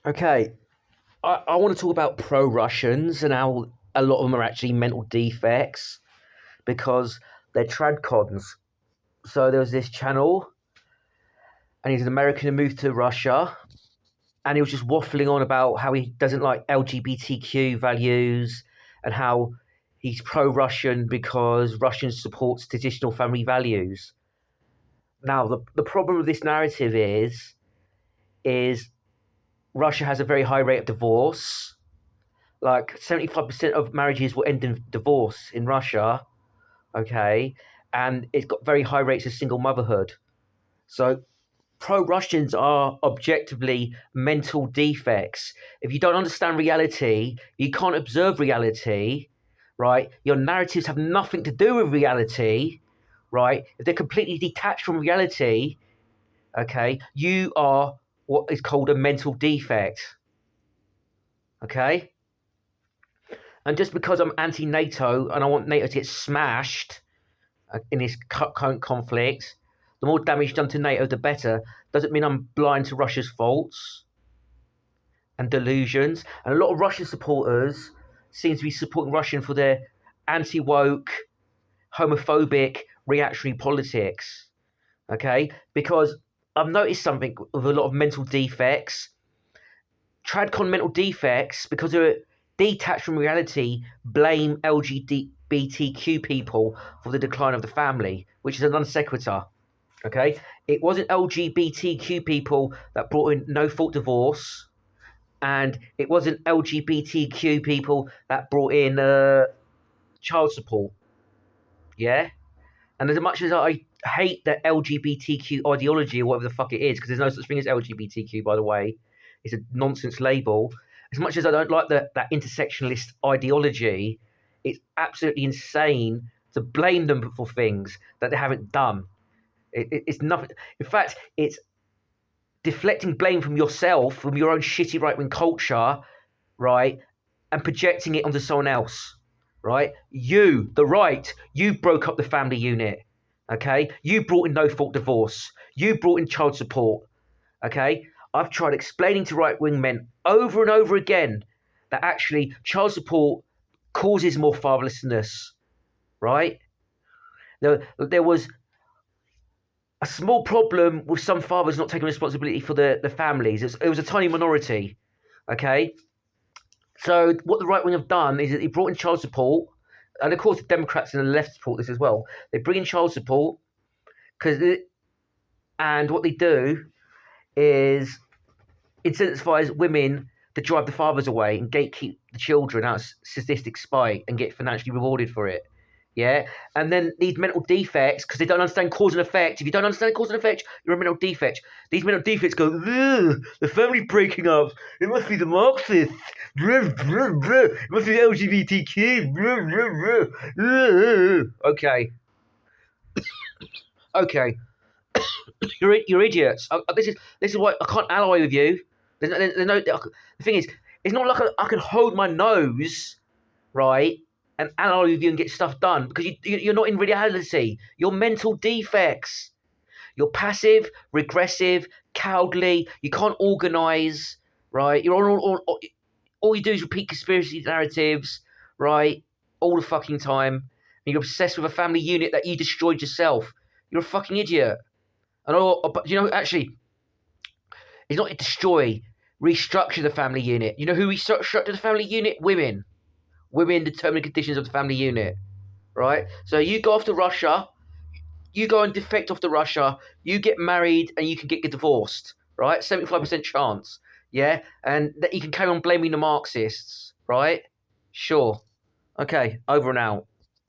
Okay, I want to talk about pro-Russians and how a lot of them are actually mental defects because they're tradcons. So there was this channel, and he's an American who moved to Russia, and he was just waffling on about how he doesn't like LGBTQ values and how he's pro-Russian because Russian supports traditional family values. Now, the problem with this narrative is Russia has a very high rate of divorce. Like 75% of marriages will end in divorce in Russia, okay? And it's got very high rates of single motherhood. So pro-Russians are objectively mental defects. If you don't understand reality, you can't observe reality, right? Your narratives have nothing to do with reality, right? If they're completely detached from reality, okay, you are what is called a mental defect, okay? And just because I'm anti-NATO and I want NATO to get smashed in this current conflict, the more damage done to NATO, the better. Doesn't mean I'm blind to Russia's faults and delusions. And a lot of Russian supporters seem to be supporting Russian for their anti-woke, homophobic, reactionary politics. Okay? Because I've noticed something with a lot of mental defects. Tradcon mental defects, because they're detached from reality, blame LGBTQ people for the decline of the family, which is a non sequitur. Okay, it wasn't LGBTQ people that brought in no-fault divorce, and it wasn't LGBTQ people that brought in child support. Yeah, and as much as I hate the LGBTQ ideology or whatever the fuck it is, because there's no such thing as LGBTQ, by the way, it's a nonsense label. As much as I don't like that intersectionalist ideology, it's absolutely insane to blame them for things that they haven't done. It's nothing. In fact, it's deflecting blame from yourself, from your own shitty right-wing culture, right, and projecting it onto someone else, right? You, the right, you broke up the family unit, okay? You brought in no-fault divorce. You brought in child support, okay? I've tried explaining to right-wing men over and over again that actually child support causes more fatherlessness, right? There was a small problem with some fathers not taking responsibility for the families. It was a tiny minority, okay? So what the right wing have done is that they brought in child support, and of course the Democrats and the left support this as well. They bring in child support and what they do is incentivize women to drive the fathers away and gatekeep the children out of sadistic spite and get financially rewarded for it. Yeah, and then these mental defects, because they don't understand cause and effect. If you don't understand cause and effect, you're a mental defect. These mental defects go, the family breaking up. It must be the Marxists. It must be the LGBTQ. Okay, okay, you're idiots. This is why I can't ally with you. The thing is, it's not like I can hold my nose, right, and ally with you and get stuff done, because you're not in reality. You're mental defects. You're passive, regressive, cowardly. You can't organize, right? All you do is repeat conspiracy narratives, right, all the fucking time. And you're obsessed with a family unit that you destroyed yourself. You're a fucking idiot. But actually, it's not destroy, restructure the family unit. You know who restructured the family unit? Women. Women determine conditions of the family unit, right? So you go off to Russia, you go and defect off to Russia, you get married and you can get divorced, right? 75% chance, yeah? And that you can carry on blaming the Marxists, right? Sure. Okay, over and out.